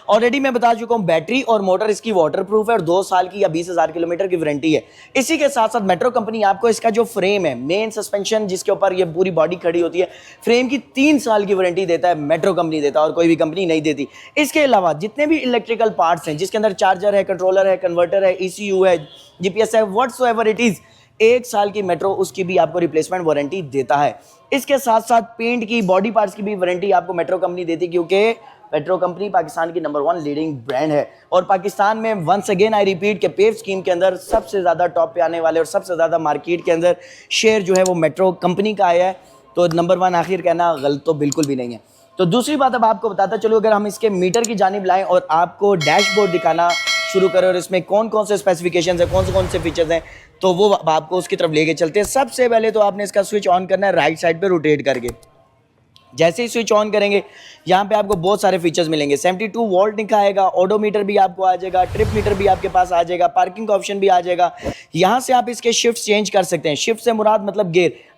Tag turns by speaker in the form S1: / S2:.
S1: Already मैं बता चुका हूँ बैटरी और मोटर इसकी वाटर प्रूफ है और 2 साल की या 20,000 किलोमीटर की वारंटी है। इसी के साथ साथ मेट्रो कंपनी आपको इसका जो फ्रेम है, मेन सस्पेंशन जिसके ऊपर ये पूरी बॉडी खड़ी होती है, फ्रेम की 3 साल की वारंटी देता है, मेट्रो कंपनी देता है और कोई भी कंपनी नहीं देती। इसके अलावा जितने भी इलेक्ट्रिकल पार्ट्स हैं जिसके अंदर चार्जर है, कंट्रोलर है, कन्वर्टर है, ECU है, GPS है, व्हाटसोएवर इट इज, 1 साल की मेट्रो उसकी भी आपको रिप्लेसमेंट वारंटी देता है। इसके साथ साथ पेंट की, बॉडी पार्ट्स की भी वारंटी आपको मेट्रो कंपनी देती है, क्योंकि मेट्रो कंपनी पाकिस्तान की नंबर 1 लीडिंग ब्रांड है और पाकिस्तान में वंस अगेन आई रिपीट के पेव स्कीम के अंदर सबसे ज़्यादा टॉप पे आने वाले और सबसे ज़्यादा मार्केट के अंदर शेयर जो है वो मेट्रो कंपनी का आया है। तो नंबर 1 आखिर कहना गलत तो बिल्कुल भी नहीं है। तो दूसरी बात अब आपको बताता चलो, अगर हम इसके मीटर की जानिब लाएं और आपको डैशबोर्ड दिखाना शुरू करें और इसमें कौन कौन से स्पेसिफिकेशंस हैं, कौन से फीचर्स हैं, तो वो आपको उसकी तरफ लेके चलते हैं। सबसे पहले तो आपने इसका स्विच ऑन करना है राइट साइड पे रोटेट करके। जैसे ही स्विच ऑन करेंगे यहाँ पे आपको बहुत सारे फीचर्स मिलेंगे। 72 वोल्ट लिखा आएगा, ओडोमीटर भी आपको आ जाएगा, ट्रिप मीटर भी आपके पास आ जाएगा, पार्किंग का ऑप्शन भी आ जाएगा। यहाँ से आप इसके शिफ्ट चेंज कर सकते हैं। शिफ्ट से मुराद मतलब गियर,